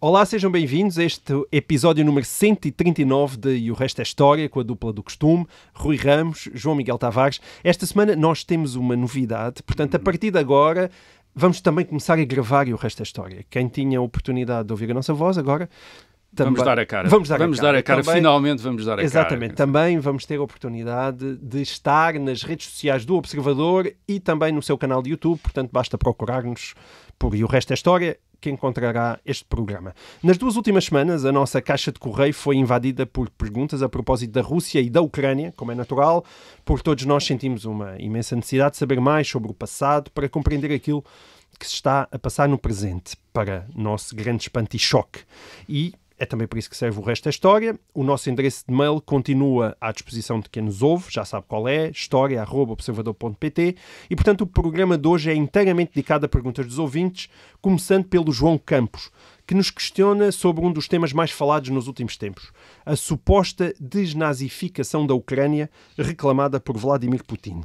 Olá, sejam bem-vindos a este episódio número 139 de E o Resto é História, com a dupla do costume, Rui Ramos, João Miguel Tavares. Esta semana nós temos uma novidade, portanto, a partir de agora vamos também começar a gravar E o Resto é História. Quem tinha a oportunidade de ouvir a nossa voz agora... Também, vamos dar a cara. Vamos dar a cara. Também, finalmente vamos dar a cara. Exatamente. Também vamos ter a oportunidade de estar nas redes sociais do Observador e também no seu canal de YouTube, portanto basta procurar-nos por E o Resto é História, que encontrará este programa. Nas 2 últimas semanas, a nossa caixa de correio foi invadida por perguntas a propósito da Rússia e da Ucrânia, como é natural, porque todos nós sentimos uma imensa necessidade de saber mais sobre o passado para compreender aquilo que se está a passar no presente, para nosso grande espanto e choque. E é também por isso que serve O Resto da História. O nosso endereço de mail continua à disposição de quem nos ouve, já sabe qual é, história@observador.pt. E, portanto, o programa de hoje é inteiramente dedicado a perguntas dos ouvintes, começando pelo João Campos, que nos questiona sobre um dos temas mais falados nos últimos tempos, a suposta desnazificação da Ucrânia reclamada por Vladimir Putin.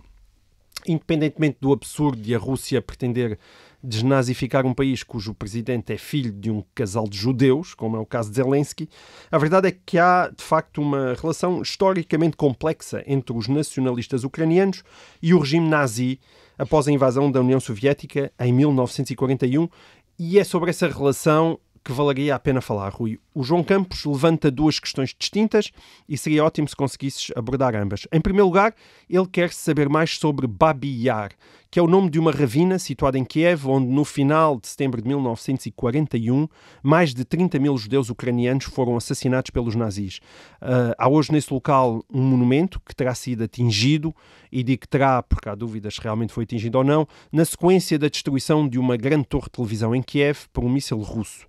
Independentemente do absurdo de a Rússia pretender desnazificar um país cujo presidente é filho de um casal de judeus, como é o caso de Zelensky, a verdade é que há, de facto, uma relação historicamente complexa entre os nacionalistas ucranianos e o regime nazi após a invasão da União Soviética em 1941, e é sobre essa relação que valeria a pena falar, Rui. O João Campos levanta 2 questões distintas e seria ótimo se conseguisses abordar ambas. Em primeiro lugar, ele quer saber mais sobre Babi Yar, que é o nome de uma ravina situada em Kiev, onde no final de setembro de 1941 mais de 30 mil judeus ucranianos foram assassinados pelos nazis. Há hoje nesse local um monumento que terá sido atingido, e digo que terá, porque há dúvidas se realmente foi atingido ou não, na sequência da destruição de uma grande torre de televisão em Kiev por um míssil russo.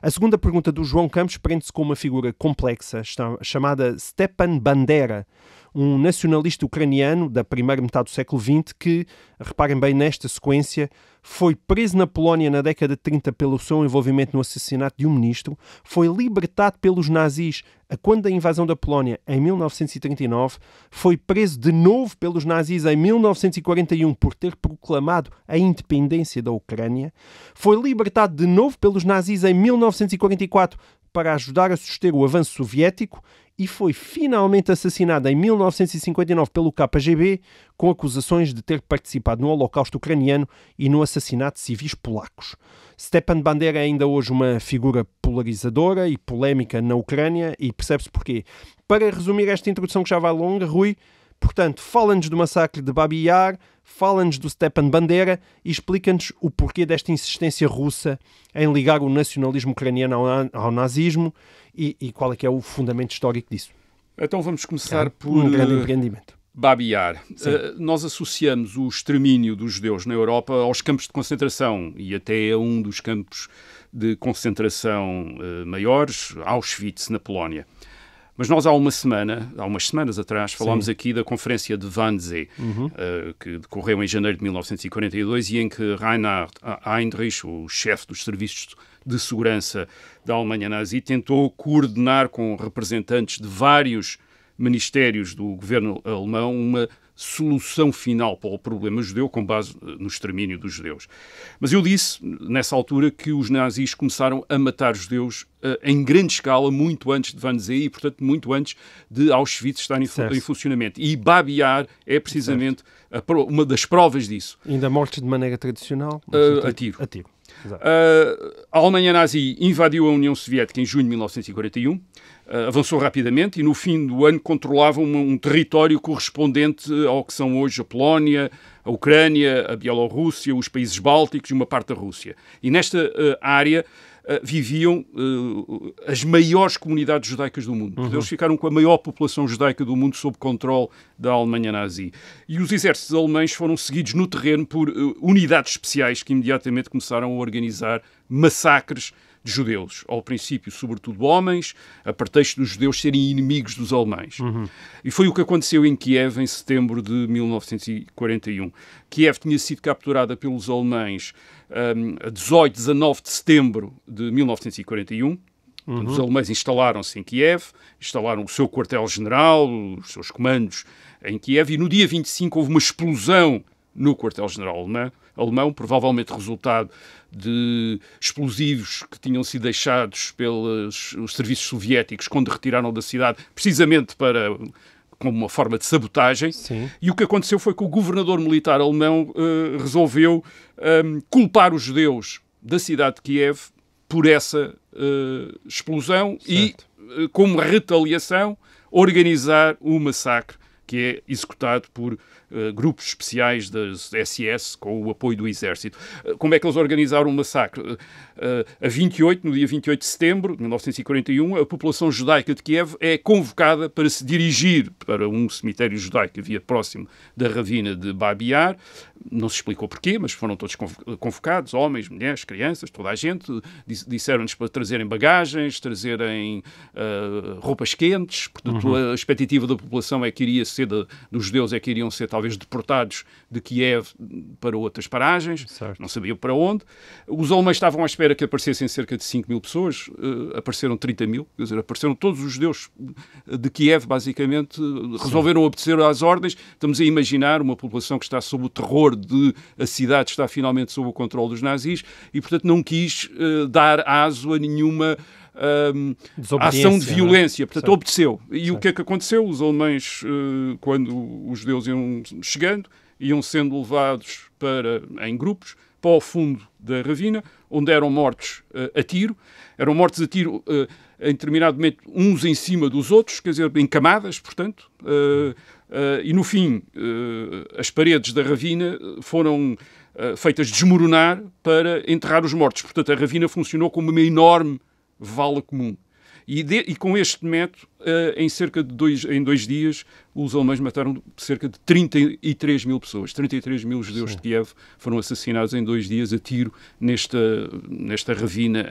A segunda pergunta do João Campos prende-se com uma figura complexa chamada Stepan Bandera, um nacionalista ucraniano da primeira metade do século XX que, reparem bem nesta sequência, foi preso na Polónia na década de 30 pelo seu envolvimento no assassinato de um ministro, foi libertado pelos nazis quando da invasão da Polónia em 1939, foi preso de novo pelos nazis em 1941 por ter proclamado a independência da Ucrânia, foi libertado de novo pelos nazis em 1944 para ajudar a suster o avanço soviético e foi finalmente assassinado em 1959 pelo KGB com acusações de ter participado no Holocausto ucraniano e no assassinato de civis polacos. Stepan Bandera é ainda hoje uma figura polarizadora e polémica na Ucrânia e percebe-se porquê. Para resumir esta introdução que já vai longa, Rui, portanto, fala-nos do massacre de Babi Yar, fala-nos do Stepan Bandera e explica-nos o porquê desta insistência russa em ligar o nacionalismo ucraniano ao nazismo e qual é que é o fundamento histórico disso. Então vamos começar por um grande empreendimento. Babi Yar. Nós associamos o extermínio dos judeus na Europa aos campos de concentração e até a um dos campos de concentração maiores, Auschwitz, na Polónia. Mas nós há umas semanas atrás, falámos aqui da Conferência de Wannsee, que decorreu em janeiro de 1942 e em que Reinhard Heydrich, o chefe dos serviços de segurança da Alemanha nazi, tentou coordenar com representantes de vários ministérios do governo alemão uma solução final para o problema judeu com base no extermínio dos judeus. Mas eu disse, nessa altura, que os nazis começaram a matar judeus em grande escala, muito antes de Wannsee e, portanto, muito antes de Auschwitz estar em funcionamento. E Babi Yar é precisamente uma das provas disso. Ainda mortes de maneira tradicional? A tiro. A Alemanha nazi invadiu a União Soviética em junho de 1941, avançou rapidamente e no fim do ano controlava um território correspondente ao que são hoje a Polónia, a Ucrânia, a Bielorrússia, os países bálticos e uma parte da Rússia. E nesta área viviam as maiores comunidades judaicas do mundo. Eles ficaram com a maior população judaica do mundo sob controle da Alemanha nazi. E os exércitos alemães foram seguidos no terreno por unidades especiais que imediatamente começaram a organizar massacres de judeus. Ao princípio, sobretudo homens, a pretexto dos judeus serem inimigos dos alemães. E foi o que aconteceu em Kiev em setembro de 1941. Kiev tinha sido capturada pelos alemães a 19 de setembro de 1941. Os alemães instalaram-se em Kiev, instalaram o seu quartel-general, os seus comandos em Kiev, e no dia 25 houve uma explosão no quartel-general alemão, provavelmente resultado de explosivos que tinham sido deixados pelos serviços soviéticos quando retiraram da cidade, precisamente como uma forma de sabotagem. Sim. E o que aconteceu foi que o governador militar alemão resolveu culpar os judeus da cidade de Kiev por essa explosão. Certo. E, como retaliação, organizar o massacre que é executado por grupos especiais das SS com o apoio do exército. Como é que eles organizaram o massacre? No dia 28 de setembro de 1941, a população judaica de Kiev é convocada para se dirigir para um cemitério judaico que havia próximo da ravina de Babi Yar. Não se explicou porquê, mas foram todos convocados, homens, mulheres, crianças, toda a gente. Disseram-nos para trazerem bagagens, trazerem roupas quentes. Portanto, a expectativa da população é que iria ser, dos judeus, é que iriam ser talvez deportados de Kiev para outras paragens. Certo. Não sabiam para onde. Os alemães estavam à espera que aparecessem cerca de 5 mil pessoas. Apareceram 30 mil. Quer dizer, apareceram todos os judeus de Kiev, basicamente. Resolveram obedecer às ordens. Estamos a imaginar uma população que está sob o terror de a cidade estar finalmente sob o controle dos nazis e, portanto, não quis dar aso a nenhuma ação de violência. Portanto, obedeceu. E o que é que aconteceu? Os alemães, quando os judeus iam chegando, iam sendo levados em grupos para o fundo da ravina, onde eram mortos a tiro. Eram mortos a tiro em determinado momento uns em cima dos outros, quer dizer, em camadas, portanto. E no fim, as paredes da ravina foram feitas desmoronar para enterrar os mortos. Portanto, a ravina funcionou como uma enorme vala comum. E com este método, em 2 dias, os alemães mataram cerca de 33 mil pessoas. 33 mil judeus de Kiev foram assassinados em 2 dias a tiro nesta ravina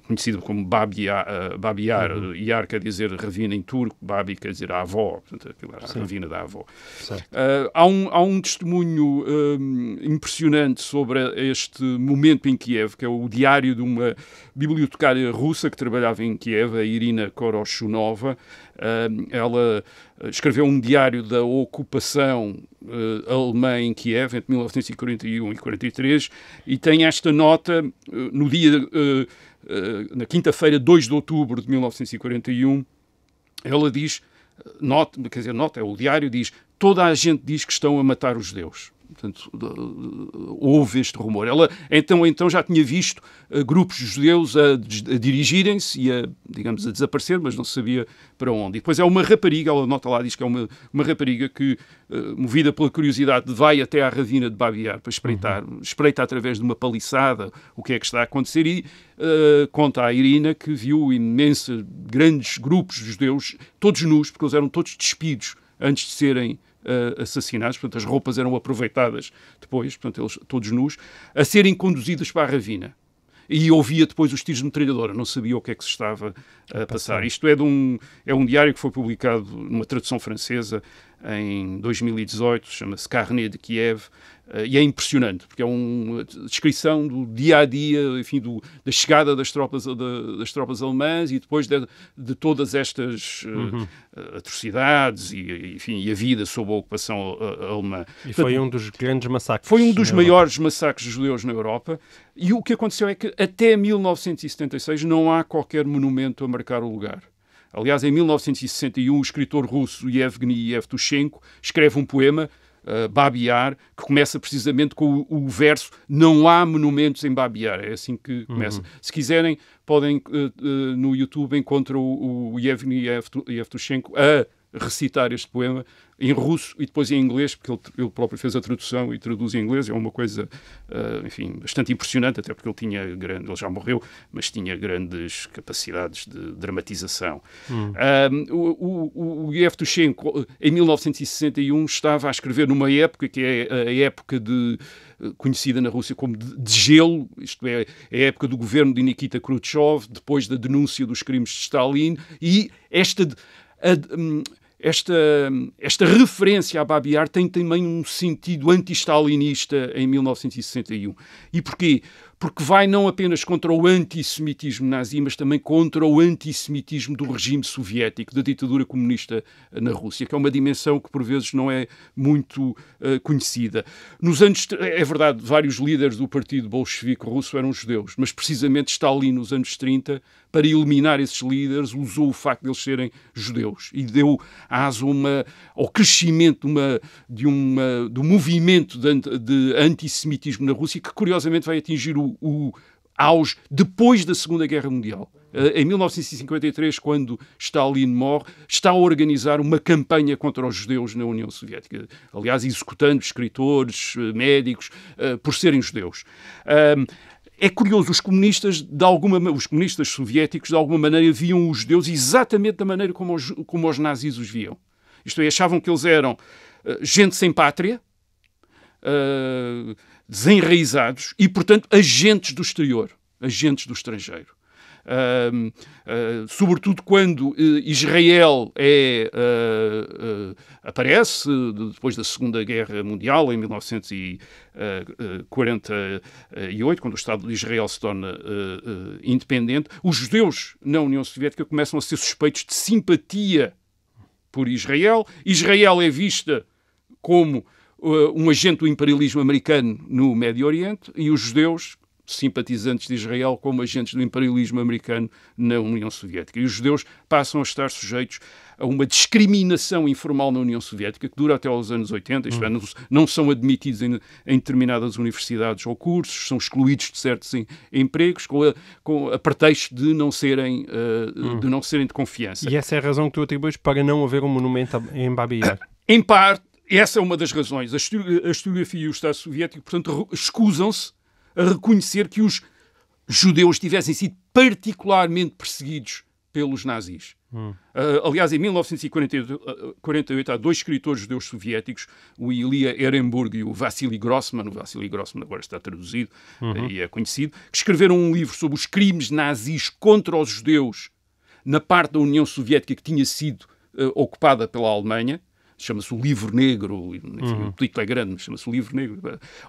conhecido como Babi Yar. Yar quer dizer ravina em turco, Babi quer dizer a avó, portanto, a ravina da avó. Há um testemunho impressionante sobre este momento em Kiev, que é o diário de uma bibliotecária russa que trabalhava em Kiev, a Irina Koroshunova. Ela escreveu um diário da ocupação alemã em Kiev entre 1941 e 1943 e tem esta nota no dia, na quinta-feira, 2 de outubro de 1941, ela diz, o diário diz, toda a gente diz que estão a matar os judeus. Portanto, houve este rumor. Ela então já tinha visto grupos de judeus a dirigirem-se e a desaparecer, mas não sabia para onde. E depois é uma rapariga, ela nota lá, diz que é uma rapariga que, movida pela curiosidade, vai até à ravina de Babi Yar para espreitar, espreita através de uma paliçada o que é que está a acontecer e conta à Irina que viu grandes grupos de judeus, todos nus, porque eles eram todos despidos antes de serem assassinados, portanto as roupas eram aproveitadas depois, portanto eles todos nus, a serem conduzidos para a ravina. E ouvia depois os tiros de metralhadora, não sabia o que é que se estava a passar. Isto é um diário que foi publicado numa tradução francesa em 2018, chama-se Carnet de Kiev, e é impressionante, porque é uma descrição do dia-a-dia, enfim, da chegada das tropas alemãs e depois de todas estas atrocidades e a vida sob a ocupação alemã. E foi um dos grandes massacres. Foi um dos maiores massacres judeus na Europa, e o que aconteceu é que até 1976 não há qualquer monumento a marcar o lugar. Aliás, em 1961, o escritor russo Yevgeny Yevtushenko escreve um poema, Babi Yar, que começa precisamente com o verso "Não há monumentos em Babi Yar". É assim que começa. Se quiserem, podem no YouTube encontram o Yevgeny Yevtushenko a recitar este poema em russo e depois em inglês, porque ele próprio fez a tradução e traduz em inglês. É uma coisa, enfim, bastante impressionante, até porque ele já morreu, mas tinha grandes capacidades de dramatização. O Yevtushenko, em 1961, estava a escrever numa época que é a época conhecida na Rússia como de gelo, isto é, a época do governo de Nikita Khrushchev, depois da denúncia dos crimes de Stalin, e esta referência a Babi Yar tem também um sentido anti-stalinista em 1961. E porquê? porque vai não apenas contra o antissemitismo nazi, mas também contra o antissemitismo do regime soviético, da ditadura comunista na Rússia, que é uma dimensão que por vezes não é muito conhecida. É verdade, vários líderes do partido bolchevique russo eram judeus, mas precisamente Stalin, nos anos 30, para eliminar esses líderes, usou o facto de eles serem judeus e deu aso ao crescimento do movimento de antissemitismo na Rússia, que curiosamente vai atingir o auge depois da Segunda Guerra Mundial. Em 1953, quando Stalin morre, está a organizar uma campanha contra os judeus na União Soviética. Aliás, executando escritores, médicos, por serem judeus. É curioso, os comunistas soviéticos, de alguma maneira, viam os judeus exatamente da maneira como os nazis os viam. Isto é, achavam que eles eram gente sem pátria, desenraizados e, portanto, agentes do exterior, agentes do estrangeiro. Sobretudo quando Israel aparece depois da Segunda Guerra Mundial, em 1948, quando o Estado de Israel se torna independente, os judeus na União Soviética começam a ser suspeitos de simpatia por Israel. Israel é vista como um agente do imperialismo americano no Médio Oriente e os judeus, simpatizantes de Israel, como agentes do imperialismo americano na União Soviética. E os judeus passam a estar sujeitos a uma discriminação informal na União Soviética que dura até aos anos 80, isto é, não são admitidos em determinadas universidades ou cursos, são excluídos de certos empregos com a pretexto de não serem de confiança. E essa é a razão que tu atribuis para não haver um monumento em Babi Yar? Em parte, essa é uma das razões. A historiografia e o Estado Soviético, portanto, escusam-se a reconhecer que os judeus tivessem sido particularmente perseguidos pelos nazis. Aliás, em 1948 há dois escritores judeus soviéticos, o Ilya Ehrenburg e o Vassily Grossman. O Vassily Grossman agora está traduzido e é conhecido, que escreveram um livro sobre os crimes nazis contra os judeus na parte da União Soviética que tinha sido ocupada pela Alemanha. Chama-se o Livro Negro, enfim, o título é grande, mas chama-se o Livro Negro.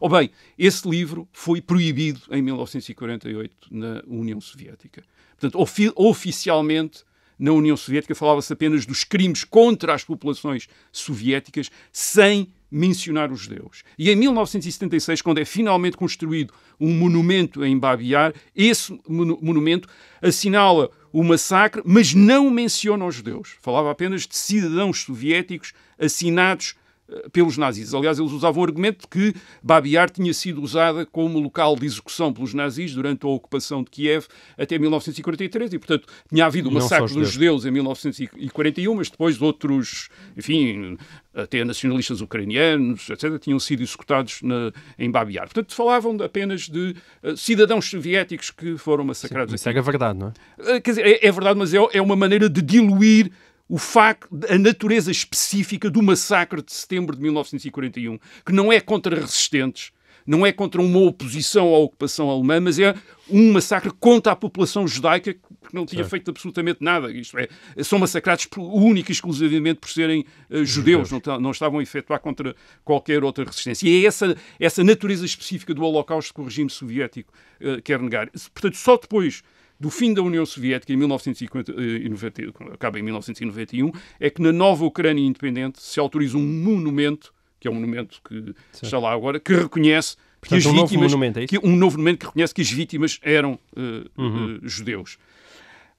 Bem, esse livro foi proibido em 1948 na União Soviética. Portanto, oficialmente, na União Soviética falava-se apenas dos crimes contra as populações soviéticas, sem mencionar os judeus. E em 1976, quando é finalmente construído um monumento em Babi Yar, esse monumento assinala o massacre, mas não menciona os judeus. Falava apenas de cidadãos soviéticos assassinados pelos nazis. Aliás, eles usavam o argumento de que Babi Yar tinha sido usada como local de execução pelos nazis durante a ocupação de Kiev até 1943 e, portanto, tinha havido o massacre dos judeus em 1941, mas depois outros, enfim, até nacionalistas ucranianos, etc., tinham sido executados em Babi Yar. Portanto, falavam apenas de cidadãos soviéticos que foram massacrados. Sim, isso é verdade, não é? Quer dizer, é verdade, mas é uma maneira de diluir o facto, a natureza específica do massacre de setembro de 1941, que não é contra resistentes, não é contra uma oposição à ocupação alemã, mas é um massacre contra a população judaica que não tinha feito absolutamente nada. Isto é, são massacrados única e exclusivamente por serem judeus, não estavam a efetuar contra qualquer outra resistência. E é essa natureza específica do Holocausto que o regime soviético quer negar. Portanto, só depois do fim da União Soviética, em 1990, acaba em 1991, é que na nova Ucrânia independente se autoriza um monumento, que é um monumento que está lá agora, que reconhece que as vítimas... Um novo monumento que reconhece que as vítimas eram judeus.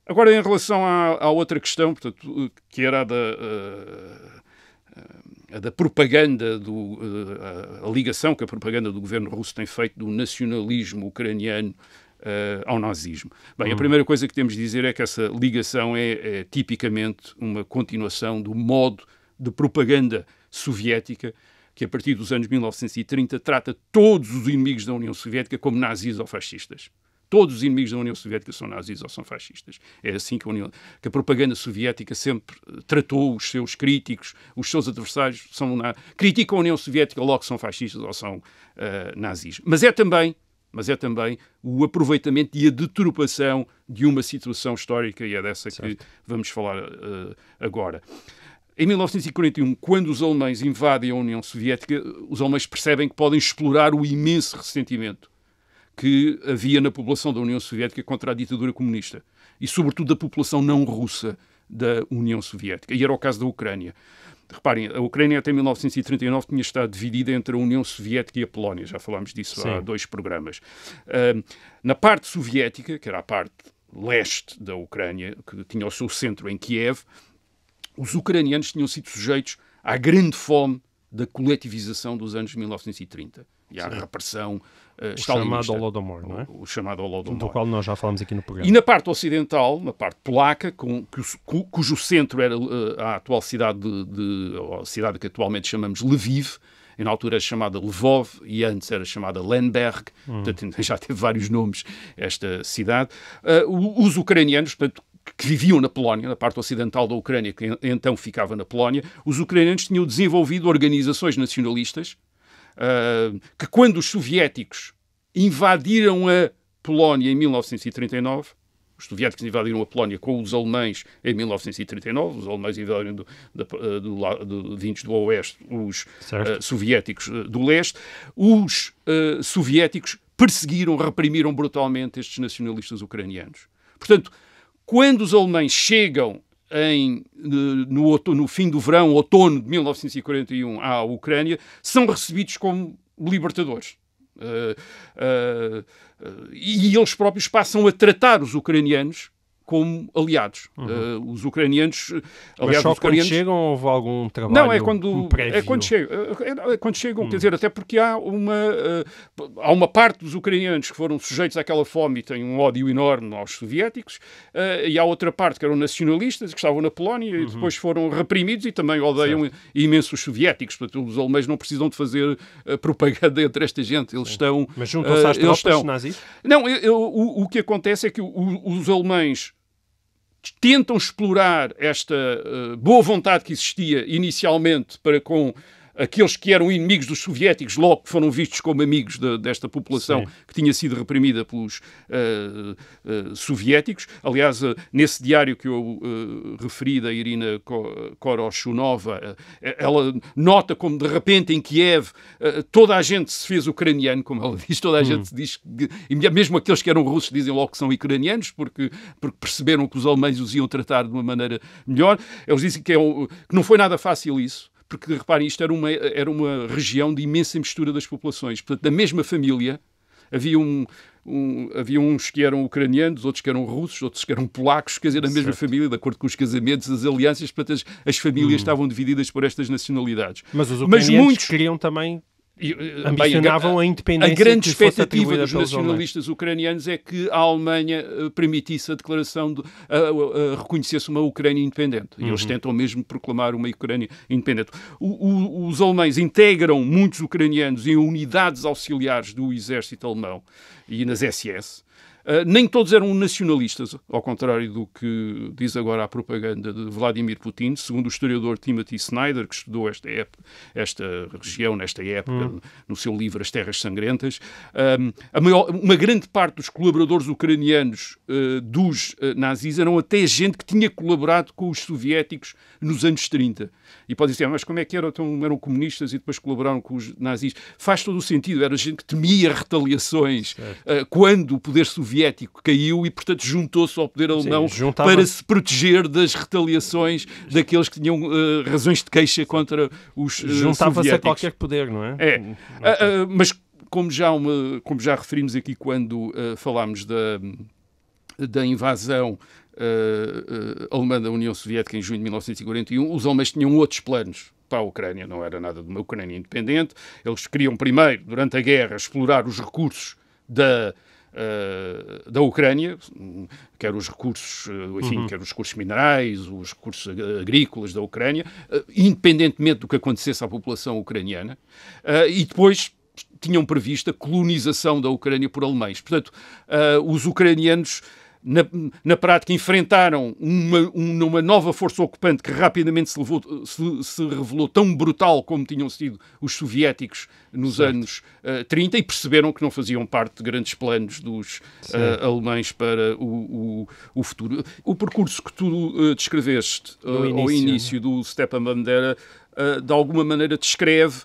Agora, em relação à outra questão, portanto, que era a da propaganda, a ligação que a propaganda do governo russo tem feito do nacionalismo ucraniano ao nazismo. Bem, a primeira coisa que temos de dizer é que essa ligação é tipicamente uma continuação do modo de propaganda soviética que, a partir dos anos 1930, trata todos os inimigos da União Soviética como nazis ou fascistas. Todos os inimigos da União Soviética são nazis ou são fascistas. É assim que a propaganda soviética sempre tratou os seus críticos, os seus adversários, criticam a União Soviética, logo são fascistas ou são nazis. Mas é também o aproveitamento e a deturpação de uma situação histórica, e é dessa que vamos falar agora. Em 1941, quando os alemães invadem a União Soviética, os alemães percebem que podem explorar o imenso ressentimento que havia na população da União Soviética contra a ditadura comunista e, sobretudo, da população não russa da União Soviética. E era o caso da Ucrânia. Reparem, a Ucrânia até 1939 tinha estado dividida entre a União Soviética e a Polónia. Já falámos disso há 2 programas. Na parte soviética, que era a parte leste da Ucrânia, que tinha o seu centro em Kiev, os ucranianos tinham sido sujeitos à grande fome da coletivização dos anos 1930 e à repressão stalinista. O chamado Holodomor, não é? O chamado Holodomor. Do qual nós já falamos aqui no programa. E na parte ocidental, na parte polaca, cujo centro era a atual cidade a cidade que atualmente chamamos Lviv, e na altura era chamada Lvov e antes era chamada Lemberg, portanto já teve vários nomes esta cidade. Os ucranianos, portanto, que viviam na Polónia, na parte ocidental da Ucrânia, que então ficava na Polónia, os ucranianos tinham desenvolvido organizações nacionalistas que, quando os soviéticos invadiram a Polónia em 1939, os soviéticos invadiram a Polónia com os alemães em 1939, os alemães invadiram vindos do oeste, os soviéticos do leste, os soviéticos perseguiram, reprimiram brutalmente estes nacionalistas ucranianos. Portanto, quando os alemães chegam no fim do verão, outono de 1941 à Ucrânia, são recebidos como libertadores. E eles próprios passam a tratar os ucranianos como aliados. Os ucranianos... Mas só quando chegam houve algum trabalho? Não, é quando chegam. Quer dizer, até porque há uma parte dos ucranianos que foram sujeitos àquela fome e têm um ódio enorme aos soviéticos, e há outra parte que eram nacionalistas, que estavam na Polónia e depois foram reprimidos e também odeiam imenso os soviéticos. Portanto, os alemães não precisam de fazer propaganda entre esta gente. Eles estão... Mas juntam-se às tropas nazis? Não, o que acontece é que os alemães tentam explorar esta boa vontade que existia inicialmente para com aqueles que eram inimigos dos soviéticos, logo que foram vistos como amigos desta população que tinha sido reprimida pelos soviéticos. Aliás, nesse diário que eu referi da Irina Koroshunova, ela nota como de repente em Kiev toda a gente se fez ucraniano, como ela diz, toda a gente diz, e mesmo aqueles que eram russos dizem logo que são ucranianos, porque perceberam que os alemães os iam tratar de uma maneira melhor. Eles dizem que não foi nada fácil isso, porque, reparem, isto era uma região de imensa mistura das populações. Portanto, da mesma família, havia uns que eram ucranianos, outros que eram russos, outros que eram polacos, quer dizer, da mesma família, de acordo com os casamentos, as alianças, portanto, as famílias estavam divididas por estas nacionalidades. Mas os ucranianos muitos queriam também... ambicionavam a independência. A grande expectativa dos nacionalistas ucranianos é que a Alemanha permitisse a declaração reconhecesse uma Ucrânia independente. E eles tentam mesmo proclamar uma Ucrânia independente. Os alemães integram muitos ucranianos em unidades auxiliares do exército alemão e nas SS. Nem todos eram nacionalistas, ao contrário do que diz agora a propaganda de Vladimir Putin, segundo o historiador Timothy Snyder, que estudou esta região, nesta época, no seu livro As Terras Sangrentas. Uma grande parte dos colaboradores ucranianos dos nazis eram até gente que tinha colaborado com os soviéticos nos anos 30. E pode dizer, mas como é que eram comunistas e depois colaboraram com os nazis? Faz todo o sentido, era gente que temia retaliações quando o poder soviético caiu e, portanto, juntou-se ao poder alemão para se proteger das retaliações daqueles que tinham razões de queixa contra os Juntava-se a qualquer poder, não é? Mas como já referimos aqui quando falámos da invasão alemã da União Soviética em junho de 1941, os alemães tinham outros planos para a Ucrânia, não era nada de uma Ucrânia independente. Eles queriam primeiro, durante a guerra, explorar os recursos da Ucrânia, quer os recursos, enfim, quer os recursos minerais, os recursos agrícolas da Ucrânia, independentemente do que acontecesse à população ucraniana, e depois tinham previsto a colonização da Ucrânia por alemães. Portanto, os ucranianos na prática enfrentaram uma nova força ocupante que rapidamente se revelou tão brutal como tinham sido os soviéticos nos anos 30 e perceberam que não faziam parte de grandes planos dos alemães para o futuro. O percurso que tu descreveste ao início do Stepan Bandera de alguma maneira descreve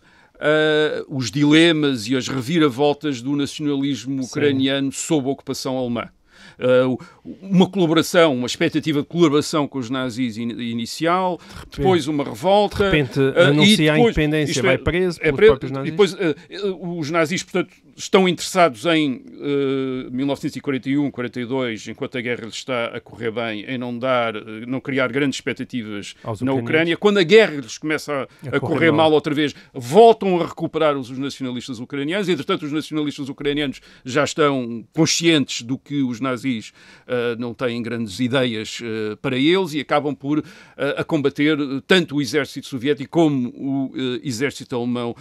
os dilemas e as reviravoltas do nacionalismo ucraniano sob a ocupação alemã. Uma colaboração, uma expectativa de colaboração com os nazis inicial, depois uma revolta. De repente anuncia a independência, vai preso pelos próprios nazis. E depois os nazis, portanto, estão interessados em 1941, 42, enquanto a guerra lhes está a correr bem, em não criar grandes expectativas na Ucrânia. Quando a guerra lhes começa a correr mal outra vez, voltam a recuperar os nacionalistas ucranianos. Entretanto, os nacionalistas ucranianos já estão conscientes do que os nazis não têm grandes ideias para eles e acabam por a combater tanto o exército soviético como o exército alemão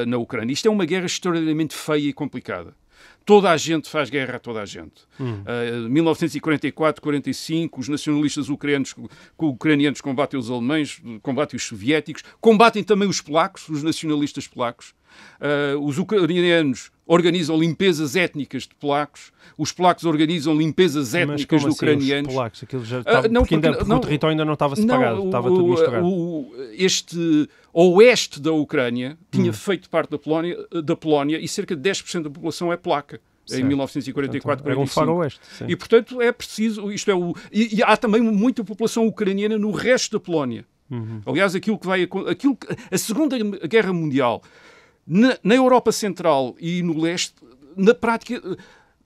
na Ucrânia. Isto é uma guerra extraordinariamente feia e complicada. Toda a gente faz guerra a toda a gente. 1944, 45, os nacionalistas ucranianos combatem os alemães, combatem os soviéticos, combatem também os polacos, os nacionalistas polacos. Os ucranianos organizam limpezas étnicas de polacos, os polacos organizam limpezas étnicas de ucranianos. Os polacos, aquilo já estava, porque o território ainda não estava separado, estava tudo misturado. Este oeste da Ucrânia tinha feito parte da Polónia e cerca de 10% da população é polaca. Certo. Em 1944, era um faroeste. Sim. E, portanto, é preciso... E há também muita população ucraniana no resto da Polónia. Aliás, a Segunda Guerra Mundial, na Europa Central e no Leste, na prática,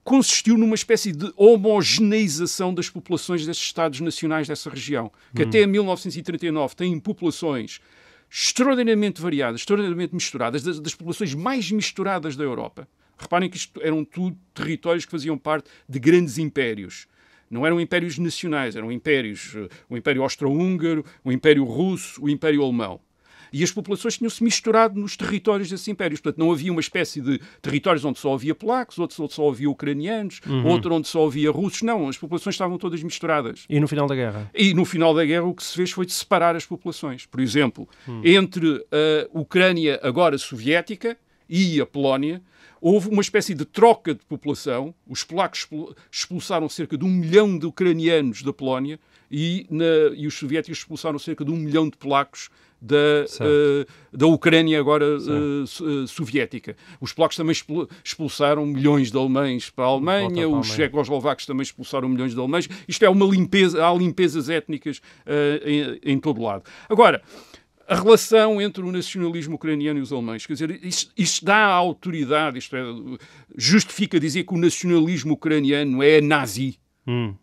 consistiu numa espécie de homogeneização das populações desses Estados nacionais dessa região, que até 1939 têm populações extraordinariamente variadas, extraordinariamente misturadas, das populações mais misturadas da Europa. Reparem que isto eram tudo territórios que faziam parte de grandes impérios. Não eram impérios nacionais, eram impérios, o Império Austro-Húngaro, o Império Russo, o Império Alemão. E as populações tinham-se misturado nos territórios desses impérios. Portanto, não havia uma espécie de territórios onde só havia polacos, outros onde só havia ucranianos, outro onde só havia russos. Não, as populações estavam todas misturadas. E no final da guerra? E no final da guerra o que se fez foi de separar as populações. Por exemplo, entre a Ucrânia agora soviética e a Polónia, houve uma espécie de troca de população. Os polacos expulsaram cerca de 1 milhão de ucranianos da Polónia e os soviéticos expulsaram cerca de 1 milhão de polacos da Ucrânia agora soviética. Os polacos também expulsaram milhões de alemães para a Alemanha, os checoslovacos também expulsaram milhões de alemães. Isto é uma limpeza, há limpezas étnicas em todo lado. Agora, a relação entre o nacionalismo ucraniano e os alemães, quer dizer, isto dá a autoridade, justifica dizer que o nacionalismo ucraniano é nazi.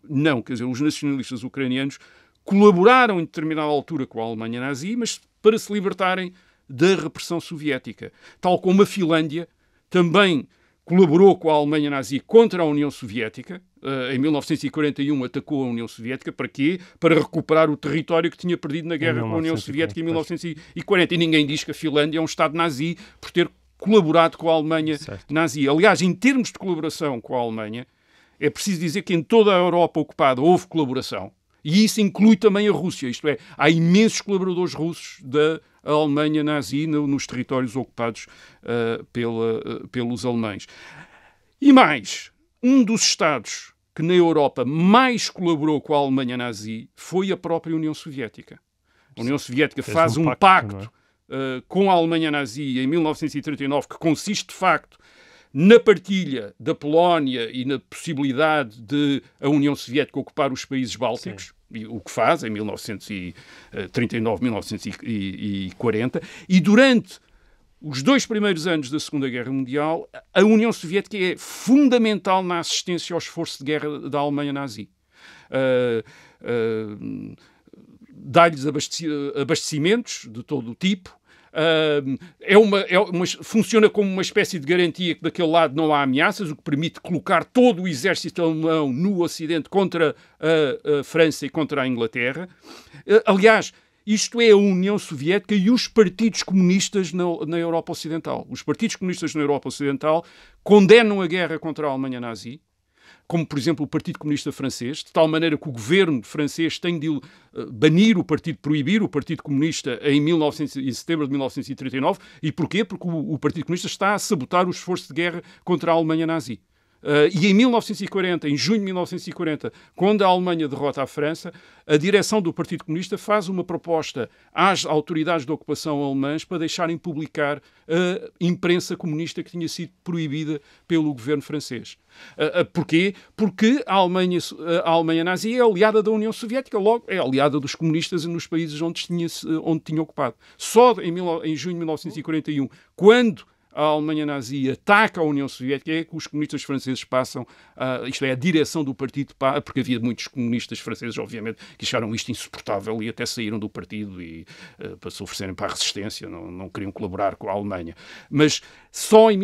Não, quer dizer, os nacionalistas ucranianos colaboraram em determinada altura com a Alemanha nazi, mas para se libertarem da repressão soviética. Tal como a Finlândia também colaborou com a Alemanha nazi contra a União Soviética. Em 1941 atacou a União Soviética. Para quê? Para recuperar o território que tinha perdido na guerra com a União Soviética em 1940. E ninguém diz que a Finlândia é um Estado nazi por ter colaborado com a Alemanha nazi. Aliás, em termos de colaboração com a Alemanha, é preciso dizer que em toda a Europa ocupada houve colaboração. E isso inclui também a Rússia. Isto é, há imensos colaboradores russos da Alemanha nazi nos territórios ocupados pelos alemães. E mais, um dos Estados que na Europa mais colaborou com a Alemanha nazi foi a própria União Soviética. A União Soviética faz um pacto com a Alemanha nazi em 1939 que consiste, de facto, na partilha da Polónia e na possibilidade de a União Soviética ocupar os países bálticos, o que faz em 1939, 1940, e durante os 2 primeiros anos da Segunda Guerra Mundial, a União Soviética é fundamental na assistência ao esforço de guerra da Alemanha nazi. Dá-lhes abastecimentos de todo o tipo. Funciona como uma espécie de garantia que daquele lado não há ameaças, o que permite colocar todo o exército alemão no Ocidente contra a França e contra a Inglaterra. Aliás, isto é a União Soviética e os partidos comunistas na Europa Ocidental. Os partidos comunistas na Europa Ocidental condenam a guerra contra a Alemanha nazi, como, por exemplo, o Partido Comunista Francês, de tal maneira que o governo francês tem de proibir o Partido Comunista em setembro de 1939. E porquê? Porque o Partido Comunista está a sabotar o esforço de guerra contra a Alemanha nazi. E em 1940, em junho de 1940, quando a Alemanha derrota a França, a direção do Partido Comunista faz uma proposta às autoridades de ocupação alemãs para deixarem publicar a imprensa comunista que tinha sido proibida pelo governo francês. Porquê? Porque a Alemanha nazi é aliada da União Soviética, logo é aliada dos comunistas nos países onde tinha ocupado. Só em junho de 1941, quando a Alemanha nazi ataca a União Soviética, é que os comunistas franceses passam, isto é, a direção do partido, porque havia muitos comunistas franceses, obviamente, que acharam isto insuportável e até saíram do partido e para se oferecerem para a resistência, não queriam colaborar com a Alemanha. Mas só em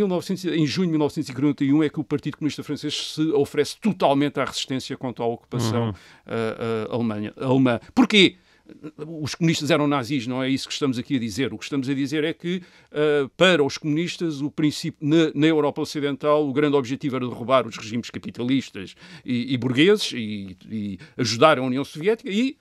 junho de 1941 é que o Partido Comunista Francês se oferece totalmente à resistência contra a ocupação alemã. Porquê? Os comunistas eram nazis, não é isso que estamos aqui a dizer. O que estamos a dizer é que, para os comunistas, o princípio, na Europa Ocidental, o grande objetivo era derrubar os regimes capitalistas e burgueses e ajudar a União Soviética e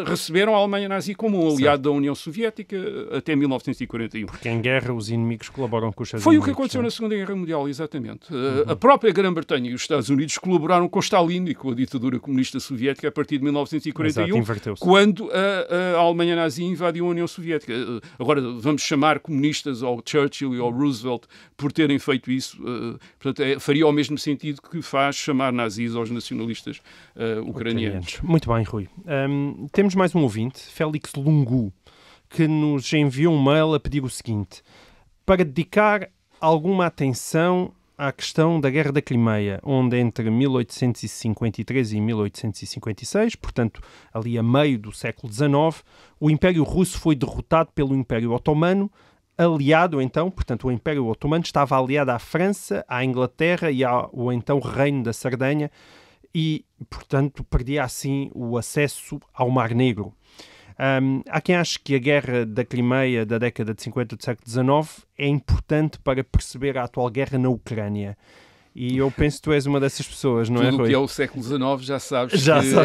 receberam a Alemanha nazi como um aliado da União Soviética até 1941. Porque em guerra os inimigos colaboram com os seus inimigos. Foi o que aconteceu na Segunda Guerra Mundial, exatamente. A própria Grã-Bretanha e os Estados Unidos colaboraram com Stalin e com a ditadura comunista soviética a partir de 1941, quando a Alemanha nazi invadiu a União Soviética. Agora, vamos chamar comunistas ao Churchill e ao Roosevelt por terem feito isso. Portanto, faria o mesmo sentido que faz chamar nazis aos nacionalistas ucranianos. Muito bem, Rui. Temos mais um ouvinte, Félix Lungu, que nos enviou um mail a pedir o seguinte: para dedicar alguma atenção à questão da Guerra da Crimeia, onde entre 1853 e 1856, portanto ali a meio do século XIX, o Império Russo foi derrotado pelo Império Otomano, aliado então, portanto o Império Otomano estava aliado à França, à Inglaterra e ao então Reino da Sardenha, e, portanto, perdia assim o acesso ao Mar Negro. Há quem ache que a Guerra da Crimeia da década de 50 do século XIX é importante para perceber a atual guerra na Ucrânia. E eu penso que tu és uma dessas pessoas, não é, Rui? Tudo o que é o século XIX já sabes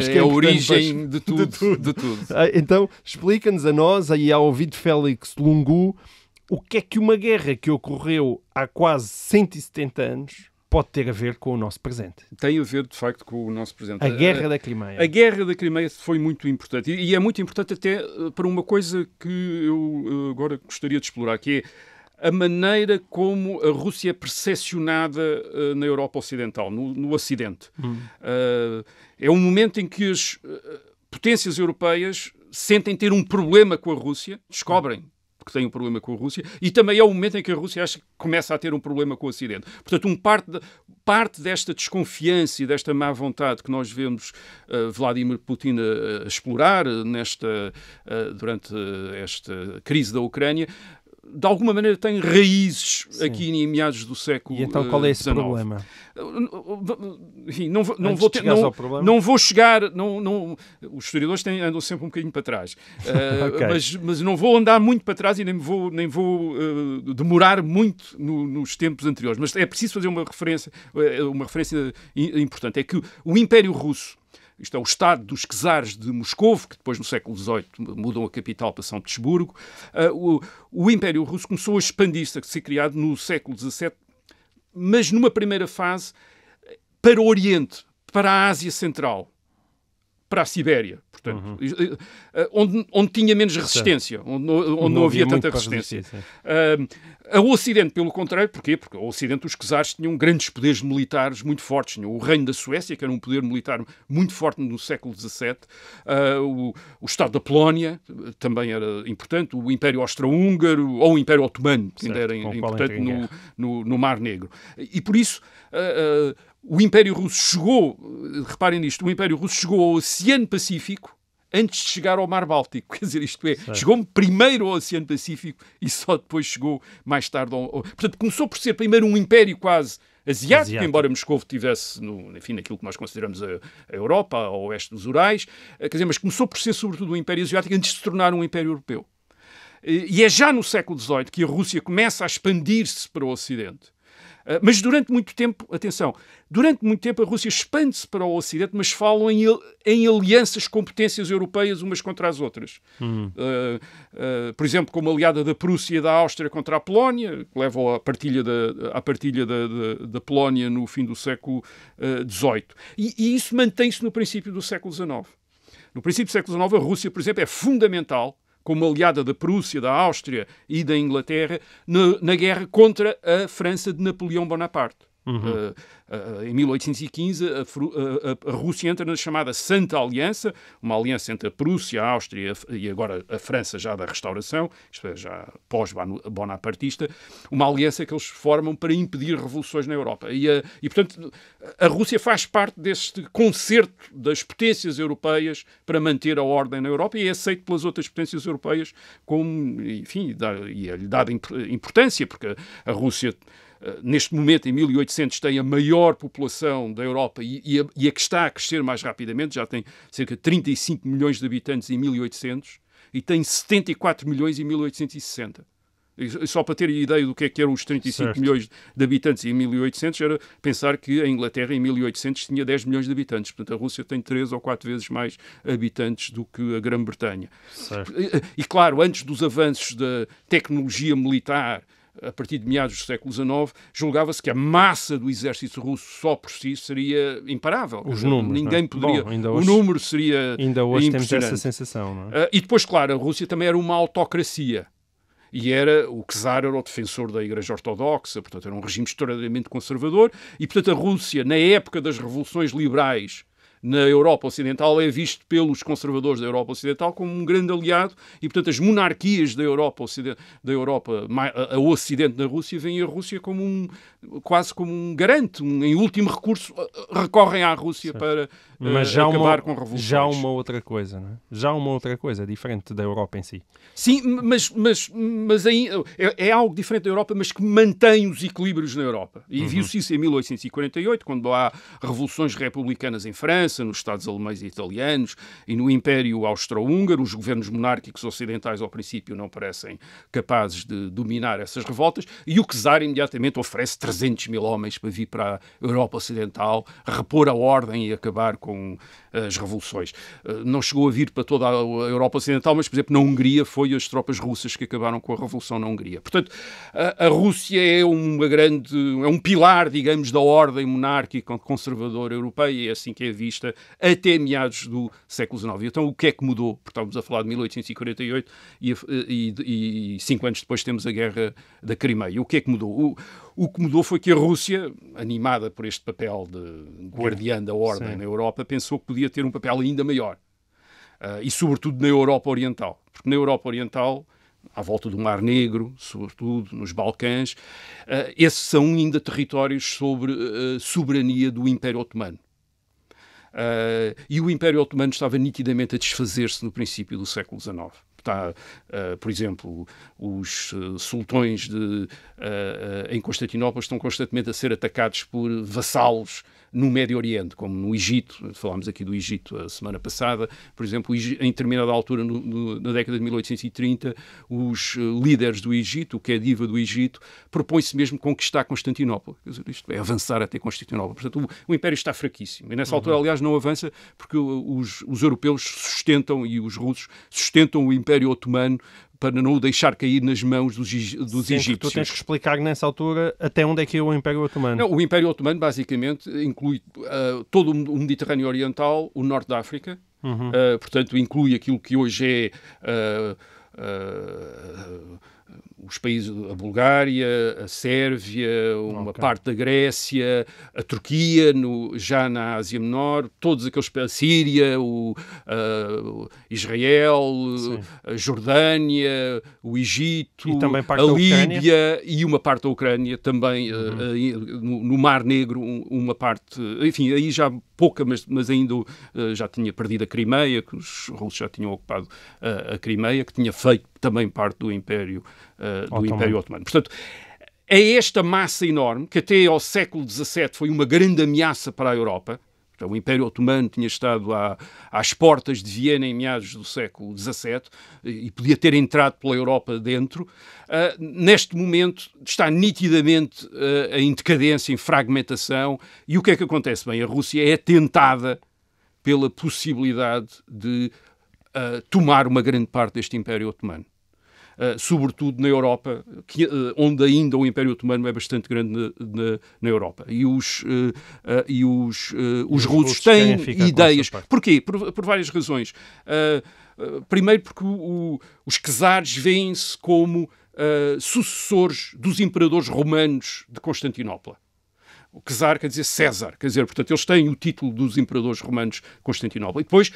que é a origem de tudo. Então, explica-nos a nós, aí ao ouvinte Félix Lungu, o que é que uma guerra que ocorreu há quase 170 anos pode ter a ver com o nosso presente. Tem a ver, de facto, com o nosso presente. A Guerra da Crimeia. A Guerra da Crimeia foi muito importante. E é muito importante até para uma coisa que eu agora gostaria de explorar, que é a maneira como a Rússia é percepcionada na Europa Ocidental, no Ocidente. É um momento em que as potências europeias sentem ter um problema com a Rússia, descobrem que tem um problema com a Rússia, e também é o momento em que a Rússia acha que começa a ter um problema com o Ocidente. Portanto, parte desta desconfiança e desta má vontade que nós vemos Vladimir Putin a explorar durante esta crise da Ucrânia, de alguma maneira tem raízes aqui em meados do século XIX. E então qual é esse problema? Enfim, não vou chegar... os historiadores andam sempre um bocadinho para trás. Mas não vou andar muito para trás e nem vou demorar muito nos tempos anteriores. Mas é preciso fazer uma referência importante. É que o Império Russo, isto é, o Estado dos czares de Moscovo, que depois no século XVIII mudam a capital para São Petersburgo, o Império Russo começou a expandir-se, a ser criado no século XVII, mas numa primeira fase para o Oriente, para a Ásia Central, para a Sibéria, portanto, onde tinha menos resistência, onde não havia tanta resistência. O Ocidente, pelo contrário, porquê? Porque o Ocidente, os czares tinham grandes poderes militares muito fortes. Tinham o Reino da Suécia, que era um poder militar muito forte no século XVII, o Estado da Polónia também era importante, o Império Austro-Húngaro ou o Império Otomano, que ainda era importante no Mar Negro. E por isso... o Império Russo chegou, reparem nisto, o Império Russo chegou ao Oceano Pacífico antes de chegar ao Mar Báltico. Quer dizer, isto é, chegou primeiro ao Oceano Pacífico e só depois chegou mais tarde Portanto, começou por ser primeiro um império quase asiático, embora Moscou estivesse naquilo que nós consideramos a Europa, ao oeste dos Urais, quer dizer, mas começou por ser sobretudo um império asiático antes de se tornar um império europeu. E é já no século XVIII que a Rússia começa a expandir-se para o Ocidente. Mas durante muito tempo, atenção, durante muito tempo a Rússia expande-se para o Ocidente, mas falam em alianças, competências europeias umas contra as outras. Por exemplo, como aliada da Prússia e da Áustria contra a Polónia, que levam à partilha da Polónia no fim do século XVIII. E isso mantém-se no princípio do século XIX. No princípio do século XIX, a Rússia, por exemplo, é fundamental como aliada da Prússia, da Áustria e da Inglaterra, na guerra contra a França de Napoleão Bonaparte. Em 1815, a Rússia entra na chamada Santa Aliança, uma aliança entre a Prússia, a Áustria e agora a França já da restauração, isto é, já pós-bonapartista, uma aliança que eles formam para impedir revoluções na Europa. E, portanto, a Rússia faz parte deste concerto das potências europeias para manter a ordem na Europa e é aceito pelas outras potências europeias como, enfim, e é-lhe dada importância, porque a Rússia neste momento, em 1800, tem a maior população da Europa e a que está a crescer mais rapidamente, já tem cerca de 35 milhões de habitantes em 1800 e tem 74 milhões em 1860. E só para ter ideia do que eram os 35 milhões de habitantes em 1800, era pensar que a Inglaterra em 1800 tinha 10 milhões de habitantes. Portanto, a Rússia tem 3 ou 4 vezes mais habitantes do que a Grã-Bretanha. E claro, antes dos avanços da tecnologia militar, a partir de meados do século XIX, julgava-se que a massa do exército russo só por si seria imparável. Os números, ninguém poderia... Bom, o número seria ainda hoje temos essa sensação, não é? E depois, claro, a Rússia também era uma autocracia. E o czar era o defensor da Igreja Ortodoxa, portanto era um regime extraordinariamente conservador, e portanto a Rússia, na época das revoluções liberais, na Europa Ocidental, é visto pelos conservadores da Europa Ocidental como um grande aliado e, portanto, as monarquias da Europa a Ocidente da Rússia veem a Rússia como quase como um garante, em último recurso, recorrem à Rússia para acabar com revoluções. Já uma outra coisa, não é? Já uma outra coisa, diferente da Europa em si. Sim, mas aí é algo diferente da Europa, mas que mantém os equilíbrios na Europa. E viu-se isso em 1848, quando há revoluções republicanas em França, nos Estados alemães e italianos e no Império Austro-Húngaro. Os governos monárquicos ocidentais, ao princípio, não parecem capazes de dominar essas revoltas e o czar imediatamente oferece 300 mil homens para vir para a Europa Ocidental, repor a ordem e acabar com as revoluções. Não chegou a vir para toda a Europa Ocidental, mas, por exemplo, na Hungria foi as tropas russas que acabaram com a revolução na Hungria. Portanto, a Rússia é um pilar, digamos, da ordem monárquica conservadora europeia e é assim que é vista até meados do século XIX. Então, o que é que mudou? Porque estávamos a falar de 1848 e 5 anos depois temos a Guerra da Crimeia. O que é que mudou? O que mudou foi que a Rússia, animada por este papel de guardiã da ordem na Europa, pensou que podia ter um papel ainda maior. E, sobretudo, na Europa Oriental. Porque na Europa Oriental, à volta do Mar Negro, sobretudo nos Balcãs, esses são ainda territórios sobre soberania do Império Otomano. E o Império Otomano estava nitidamente a desfazer-se no princípio do século XIX. Por exemplo, os sultões em Constantinopla estão constantemente a ser atacados por vassalos no Médio Oriente, como no Egito. Falámos aqui do Egito a semana passada. Por exemplo, em determinada altura, na década de 1830, os líderes do Egito, o que é diva do Egito, propõe-se mesmo conquistar Constantinopla. Quer dizer, isto é avançar até Constantinopla. Portanto, o Império está fraquíssimo. E nessa altura, aliás, não avança porque os europeus sustentam, e os russos sustentam o Império Otomano para não o deixar cair nas mãos dos egípcios. Tu tens que explicar nessa altura até onde é que é o Império Otomano. Não, o Império Otomano basicamente inclui todo o Mediterrâneo Oriental, o Norte da África, portanto inclui aquilo que hoje é os países, a Bulgária, a Sérvia, uma parte da Grécia, a Turquia, já na Ásia Menor, todos aqueles, a Síria, Israel, a Jordânia, o Egito, a Líbia e uma parte da Ucrânia também, no Mar Negro, uma parte, enfim, aí já pouca, mas ainda já tinha perdido a Crimeia, que os russos já tinham ocupado a Crimeia, que tinha feito também parte do Império Otomano. Portanto, é esta massa enorme, que até ao século XVII foi uma grande ameaça para a Europa, Então, o Império Otomano tinha estado às portas de Viena em meados do século XVII e podia ter entrado pela Europa dentro. Neste momento está nitidamente em decadência, em fragmentação. E o que é que acontece? Bem, a Rússia é tentada pela possibilidade de tomar uma grande parte deste Império Otomano. Sobretudo na Europa, onde ainda o Império Otomano é bastante grande na Europa. E os russos têm ideias. Porquê? Por várias razões. Primeiro porque os czares veem-se como sucessores dos imperadores romanos de Constantinopla. O czar quer dizer César, quer dizer, portanto, eles têm o título dos imperadores romanos de Constantinopla. E depois,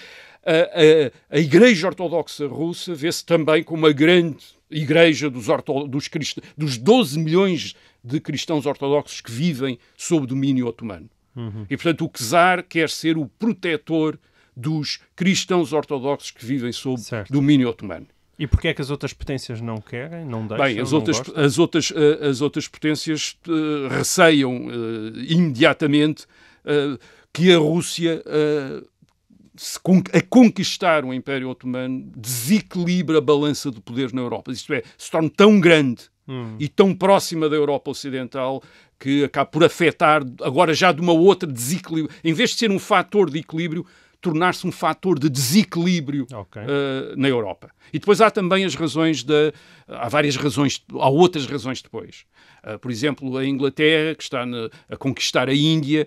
a Igreja Ortodoxa Russa vê-se também como uma grande igreja dos 12 milhões de cristãos ortodoxos que vivem sob domínio otomano. E, portanto, o czar quer ser o protetor dos cristãos ortodoxos que vivem sob domínio otomano. E porquê é que as outras potências não querem, não deixam? Bem, as outras potências receiam imediatamente que a Rússia, a conquistar o Império Otomano, desequilibra a balança de poder na Europa. Isto é, se torna tão grande e tão próxima da Europa Ocidental que acaba por afetar, agora já de uma outra desequilíbrio. Em vez de ser um fator de equilíbrio, tornar-se um fator de desequilíbrio na Europa. E depois há também as razões há várias razões, há outras razões depois. Por exemplo, a Inglaterra, que está a conquistar a Índia,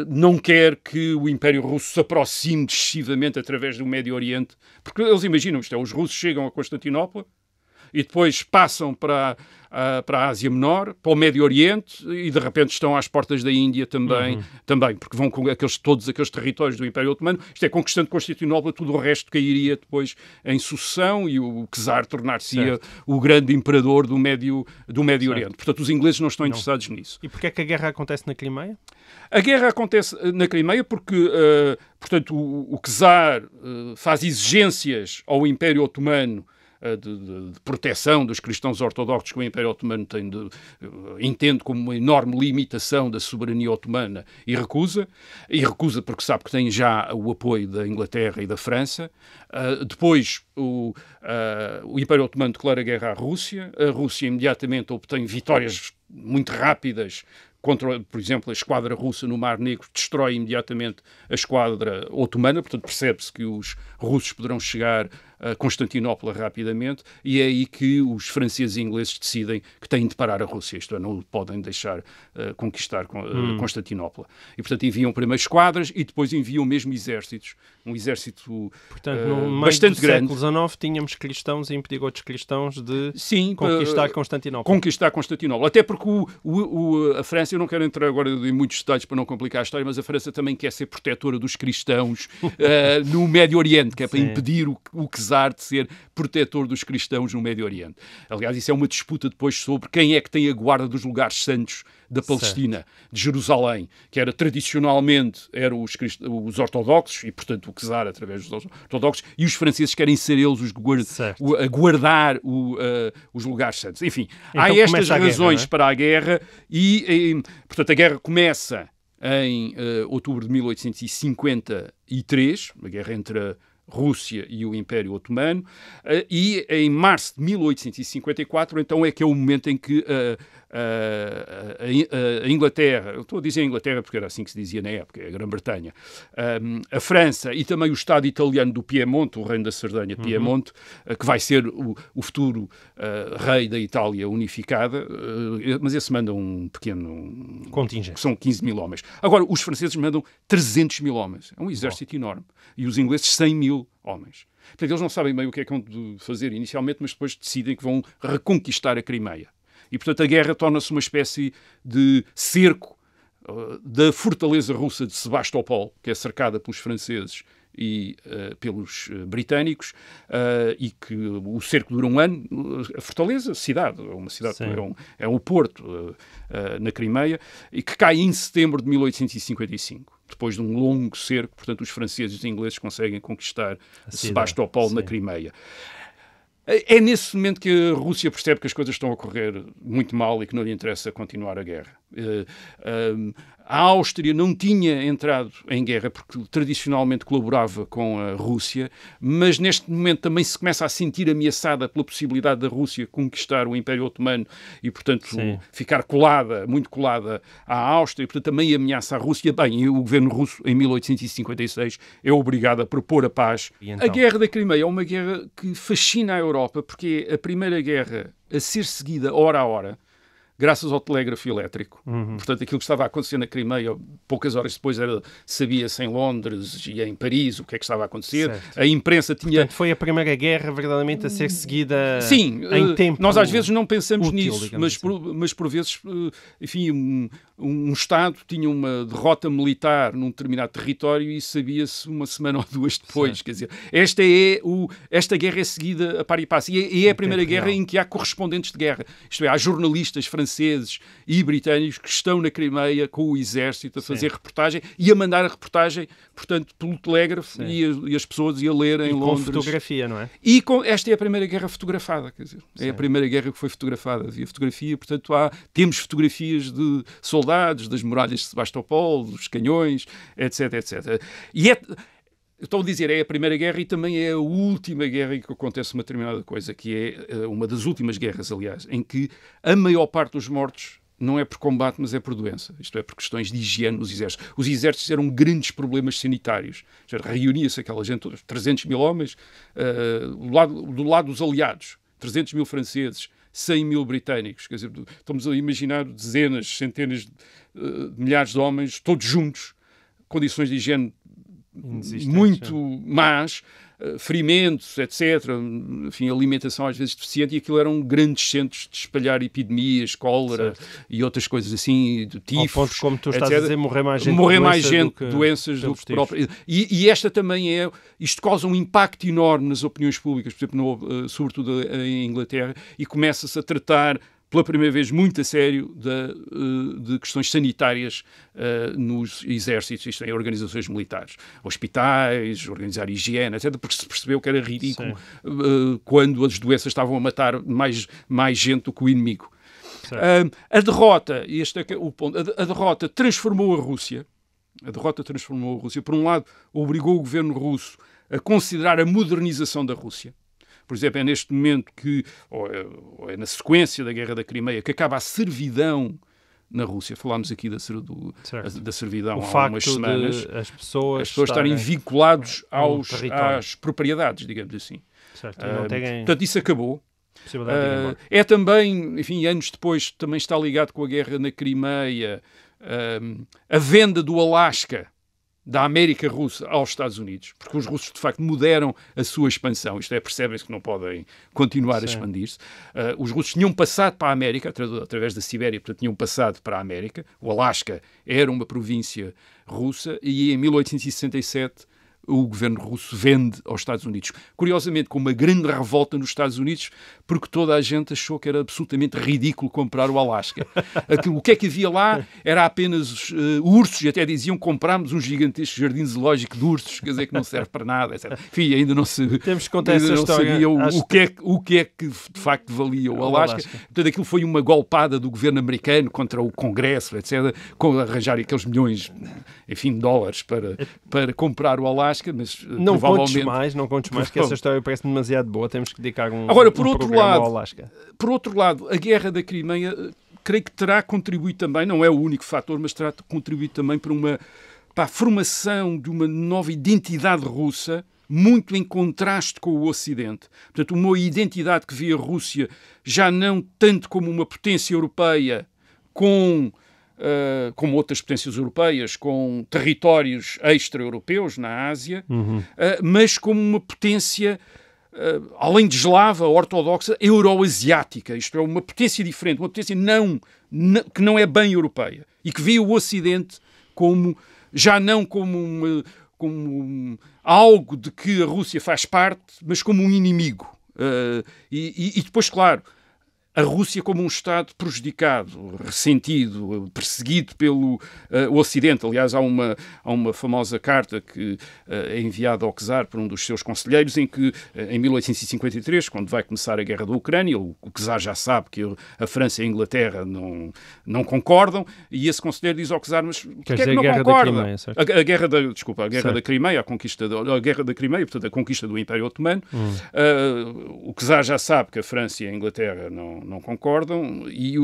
não quer que o Império Russo se aproxime excessivamente através do Médio Oriente, porque eles imaginam isto, os russos chegam a Constantinopla e depois passam para a Ásia Menor, para o Médio Oriente, e de repente estão às portas da Índia também porque vão com todos aqueles territórios do Império Otomano. Isto é, conquistando Constantinopla, tudo o resto cairia depois em sucessão e o czar tornar-se-ia o grande imperador do Médio Oriente. Portanto, os ingleses não estão interessados nisso. E porquê é que a guerra acontece na Crimeia? A guerra acontece na Crimeia porque, portanto, o czar faz exigências ao Império Otomano de proteção dos cristãos ortodoxos que o Império Otomano entende como uma enorme limitação da soberania otomana e recusa porque sabe que tem já o apoio da Inglaterra e da França. Depois o Império Otomano declara guerra à Rússia, a Rússia imediatamente obtém vitórias muito rápidas contra, por exemplo, a esquadra russa no Mar Negro, destrói imediatamente a esquadra otomana, portanto percebe-se que os russos poderão chegar a Constantinopla rapidamente, e é aí que os franceses e ingleses decidem que têm de parar a Rússia, isto é, não podem deixar conquistar Constantinopla. E, portanto, enviam primeiro esquadras e depois enviam mesmo exércitos, um exército portanto, no bastante grande. No século XIX tínhamos cristãos a impedir outros cristãos de conquistar Constantinopla. Conquistar Constantinopla, até porque a França, eu não quero entrar agora em muitos detalhes para não complicar a história, mas a França também quer ser protetora dos cristãos no Médio Oriente, que é para impedir o czar de ser protetor dos cristãos no Médio Oriente. Aliás, isso é uma disputa depois sobre quem é que tem a guarda dos lugares santos da Palestina, de Jerusalém, que era tradicionalmente eram os ortodoxos, e portanto o czar através dos ortodoxos, e os franceses querem ser eles a guardar os lugares santos. Enfim, então, há estas razões para a guerra e, portanto, a guerra começa em outubro de 1853, a guerra entre a Rússia e o Império Otomano, e em março de 1854, então é que é o momento em que a Inglaterra, eu estou a dizer a Inglaterra porque era assim que se dizia na época, a Grã-Bretanha, a França e também o Estado italiano do Piemonte, o reino da Sardanha, Piemonte, que vai ser o futuro rei da Itália unificada, mas esse manda um pequeno contingente, que são 15 mil homens. Agora, os franceses mandam 300 mil homens, é um exército enorme, e os ingleses 100 mil homens. Portanto, eles não sabem bem o que é que vão fazer inicialmente, mas depois decidem que vão reconquistar a Crimeia. E, portanto, a guerra torna-se uma espécie de cerco da fortaleza russa de Sebastopol, que é cercada pelos franceses e pelos britânicos, e que o cerco dura um ano. A fortaleza, cidade, uma cidade, é o porto na Crimeia, e que cai em setembro de 1855. Depois de um longo cerco, portanto, os franceses e os ingleses conseguem conquistar Sebastopol na Crimeia. É nesse momento que a Rússia percebe que as coisas estão a correr muito mal e que não lhe interessa continuar a guerra. A Áustria não tinha entrado em guerra porque tradicionalmente colaborava com a Rússia, mas neste momento também se começa a sentir ameaçada pela possibilidade da Rússia conquistar o Império Otomano e, portanto, ficar muito colada à Áustria, e, portanto, também ameaça a Rússia. Bem, o governo russo, em 1856, é obrigado a propor a paz. Então? A Guerra da Crimeia é uma guerra que fascina a Europa, porque é a primeira guerra a ser seguida hora a hora, graças ao telégrafo elétrico. Portanto, aquilo que estava a acontecer na Crimeia, poucas horas depois sabia-se em Londres e em Paris o que é que estava a acontecer. Certo. A imprensa tinha... Portanto, foi a primeira guerra verdadeiramente a ser seguida em tempo. Nós às vezes não pensamos útil, nisso, mas por vezes, enfim, um Estado tinha uma derrota militar num determinado território e sabia-se uma semana ou duas depois. Certo. Quer dizer, esta guerra é seguida a par e passo. E é a primeira guerra real em que há correspondentes de guerra. Isto é, há jornalistas franceses e britânicos que estão na Crimeia com o exército a fazer reportagem e a mandar a reportagem, portanto, pelo telégrafo e as pessoas iam ler em Londres. Com fotografia, não é? Esta é a primeira guerra fotografada, quer dizer, é a primeira guerra que foi fotografada. Havia fotografia, portanto, temos fotografias de soldados, das muralhas de Sebastopol, dos canhões, etc, etc. Estou a dizer, é a primeira guerra e também é a última guerra em que acontece uma determinada coisa, que é uma das últimas guerras, aliás, em que a maior parte dos mortos não é por combate, mas é por doença. Isto é, por questões de higiene nos exércitos. Os exércitos eram grandes problemas sanitários. Reunia-se aquela gente, 300 mil homens, do lado dos aliados, 300 mil franceses, 100 mil britânicos. Quer dizer, estamos a imaginar dezenas, centenas de milhares de homens, todos juntos, condições de higiene muito más, ferimentos, etc. Enfim, alimentação às vezes deficiente, e aquilo eram grandes centros de espalhar epidemias, cólera e outras coisas assim, de tifos. Ao ponto, como tu estás a dizer, morrer mais gente doenças do que próprio. E esta também isto causa um impacto enorme nas opiniões públicas, por exemplo, sobretudo em Inglaterra, e começa-se a tratar pela primeira vez muito a sério de questões sanitárias nos exércitos, isto é, organizações militares, hospitais, organizar higiene, etc., porque se percebeu que era ridículo quando as doenças estavam a matar mais gente do que o inimigo. A derrota, e este é o ponto, a derrota transformou a Rússia. Por um lado, obrigou o governo russo a considerar a modernização da Rússia. Por exemplo, é neste momento ou é na sequência da Guerra da Crimeia, que acaba a servidão na Rússia. Falámos aqui da servidão há umas semanas. As pessoas estarem vinculados às propriedades, digamos assim. Certo, portanto, isso acabou. É também, enfim, anos depois, também está ligado com a Guerra na Crimeia, a venda do Alasca da América Russa aos Estados Unidos, porque os russos, de facto, moderam a sua expansão. Isto é, percebem-se que não podem continuar a expandir-se. Os russos tinham passado para a América, através da Sibéria, portanto, tinham passado para a América. O Alasca era uma província russa e, em 1867, o governo russo vende aos Estados Unidos. Curiosamente, com uma grande revolta nos Estados Unidos, porque toda a gente achou que era absolutamente ridículo comprar o Alasca. O que é que havia lá era apenas ursos, e até diziam que comprámos um gigantesco jardim zoológico de ursos, quer dizer, que não serve para nada, etc. Enfim, ainda não se Temos que contar essa história. Sabia o que é que de facto valia o Alasca. Portanto, aquilo foi uma golpada do governo americano contra o Congresso, etc., com arranjar aqueles milhões, enfim, de dólares para comprar o Alasca. Mas não contes mais, que essa história parece demasiado boa. Temos que dedicar Agora, programa ao Alasca. Por outro lado, a Guerra da Crimeia, creio que terá contribuído também, não é o único fator, mas terá contribuído também para a formação de uma nova identidade russa, muito em contraste com o Ocidente. Portanto, uma identidade que vê a Rússia já não tanto como uma potência europeia, como outras potências europeias, com territórios extra-europeus na Ásia, mas como uma potência, além de eslava, ortodoxa, euroasiática. Isto é, uma potência diferente, uma potência que não é bem europeia e que vê o Ocidente já não como algo de que a Rússia faz parte, mas como um inimigo. E depois, claro, a Rússia como um Estado prejudicado, ressentido, perseguido pelo o Ocidente. Aliás, há uma famosa carta que é enviada ao czar por um dos seus conselheiros, em que, em 1853, quando vai começar a guerra da Ucrânia, o czar já sabe que a França e a Inglaterra não concordam, e esse conselheiro diz ao czar, mas porquê é que não concorda? A guerra da Crimeia, a guerra da Crimeia, portanto, a conquista do Império Otomano. O czar já sabe que a França e a Inglaterra não concordam, e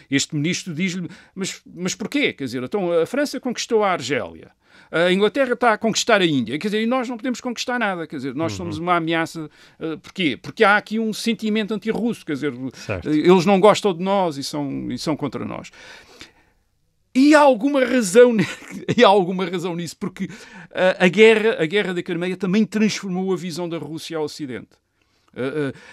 este ministro diz-lhe, mas porquê? Quer dizer, então a França conquistou a Argélia, a Inglaterra está a conquistar a Índia, quer dizer, e nós não podemos conquistar nada, quer dizer, nós somos uma ameaça. Porquê? Porque há aqui um sentimento anti-russo, quer dizer, eles não gostam de nós e são contra nós. E há alguma razão nisso, porque a guerra da Crimeia também transformou a visão da Rússia ao Ocidente.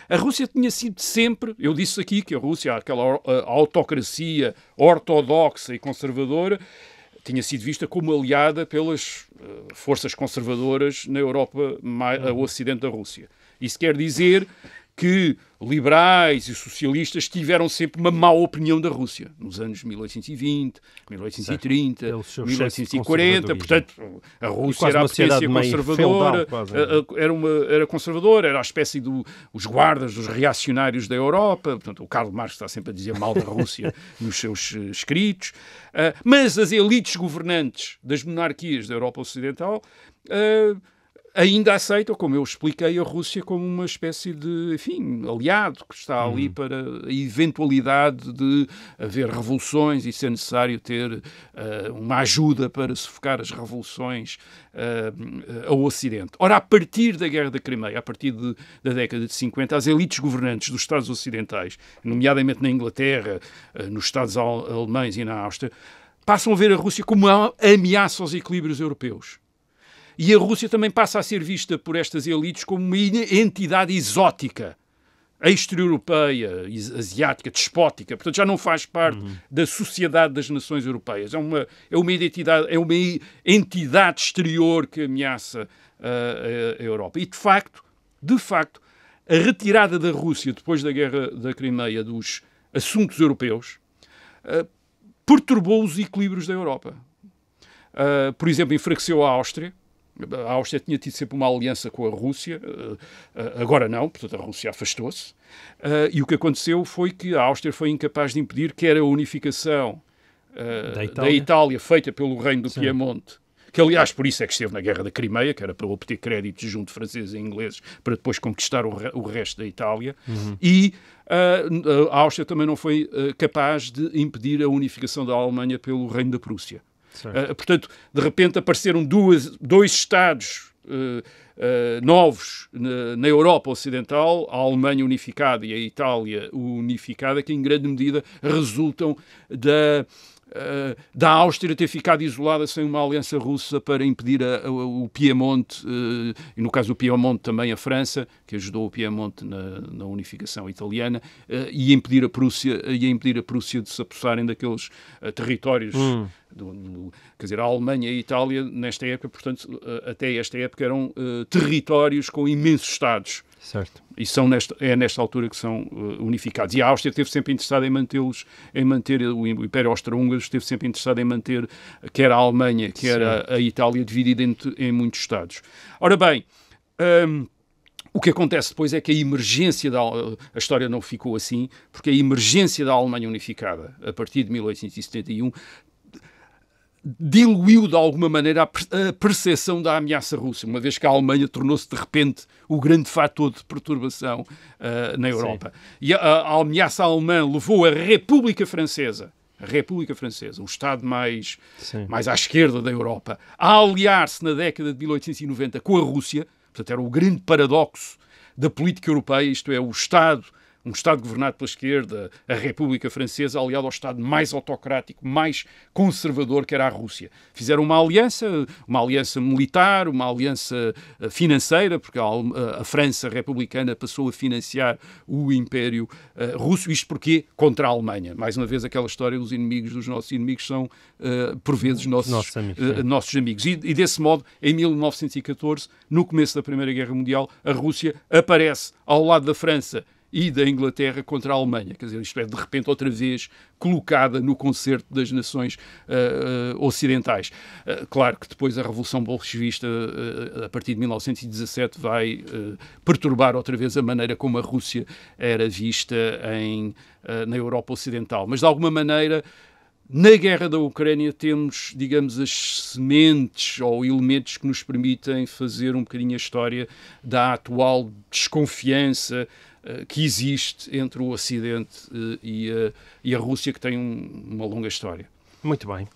A Rússia tinha sido sempre, eu disse aqui que a Rússia, aquela autocracia ortodoxa e conservadora, tinha sido vista como aliada pelas forças conservadoras na Europa, ao ocidente da Rússia. Isso quer dizer que liberais e socialistas tiveram sempre uma má opinião da Rússia, nos anos 1820, 1830, 1840, portanto, a Rússia era a potência conservadora, era conservadora, era a espécie dos guardas, dos reacionários da Europa, portanto, o Karl Marx está sempre a dizer mal da Rússia nos seus escritos, mas as elites governantes das monarquias da Europa Ocidental ainda aceitam, como eu expliquei, a Rússia como uma espécie de, enfim, aliado que está ali para a eventualidade de haver revoluções e ser necessário ter uma ajuda para sufocar as revoluções ao Ocidente. Ora, a partir da Guerra da Crimeia, a partir da década de 50, as elites governantes dos Estados ocidentais, nomeadamente na Inglaterra, nos Estados alemães e na Áustria, passam a ver a Rússia como uma ameaça aos equilíbrios europeus. E a Rússia também passa a ser vista por estas elites como uma entidade exótica, extra-europeia, asiática, despótica. Portanto, já não faz parte da sociedade das nações europeias. É uma entidade exterior que ameaça a Europa. E, de facto, a retirada da Rússia depois da Guerra da Crimeia dos assuntos europeus perturbou os equilíbrios da Europa. Por exemplo, enfraqueceu a Áustria. A Áustria tinha tido sempre uma aliança com a Rússia, agora não, portanto a Rússia afastou-se, e o que aconteceu foi que a Áustria foi incapaz de impedir quer a unificação da Itália feita pelo reino do Piemonte, que aliás por isso é que esteve na Guerra da Crimeia, que era para obter créditos junto de franceses e ingleses para depois conquistar o resto da Itália, e a Áustria também não foi capaz de impedir a unificação da Alemanha pelo reino da Prússia. Portanto, de repente apareceram dois Estados novos na Europa Ocidental, a Alemanha unificada e a Itália unificada, que em grande medida resultam da Áustria ter ficado isolada sem uma aliança russa para impedir o Piemonte, e no caso do Piemonte também a França, que ajudou o Piemonte na unificação italiana, e impedir a Prússia de se apossarem daqueles territórios. Quer dizer, a Alemanha e a Itália, nesta época, portanto, até esta época, eram territórios com imensos Estados. Certo. E é nesta altura que são unificados. E a Áustria esteve sempre interessada em mantê-los, o Império Austro-Húngaro esteve sempre interessado em manter quer a Alemanha, quer a Itália dividida em muitos Estados. Ora bem, o que acontece depois é que a emergência a história não ficou assim, porque a emergência da Alemanha unificada, a partir de 1871, diluiu de alguma maneira a percepção da ameaça russa, uma vez que a Alemanha tornou-se de repente o grande fator de perturbação na Europa. Sim. E a ameaça alemã levou a República Francesa, o Estado mais à esquerda da Europa, a aliar-se na década de 1890 com a Rússia. Portanto, era o grande paradoxo da política europeia, isto é, um Estado governado pela esquerda, a República Francesa, aliado ao Estado mais autocrático, mais conservador, que era a Rússia. Fizeram uma aliança militar, uma aliança financeira, porque a França republicana passou a financiar o Império Russo. Isto porque contra a Alemanha. Mais uma vez, aquela história dos nossos inimigos são, por vezes, nossos amigos. E desse modo, em 1914, no começo da Primeira Guerra Mundial, a Rússia aparece ao lado da França e da Inglaterra contra a Alemanha. Quer dizer, isto é, de repente, outra vez colocada no concerto das nações ocidentais. Claro que depois a Revolução Bolchevista, a partir de 1917, vai perturbar outra vez a maneira como a Rússia era vista na Europa Ocidental. Mas, de alguma maneira, na guerra da Ucrânia temos, digamos, as sementes ou elementos que nos permitem fazer um bocadinho a história da atual desconfiança que existe entre o Ocidente e a Rússia, que tem uma longa história. Muito bem.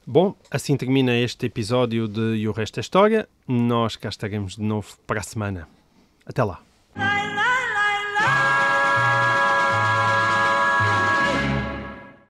Bom, assim termina este episódio de E o Resto é História. Nós cá estaremos de novo para a semana. Até lá.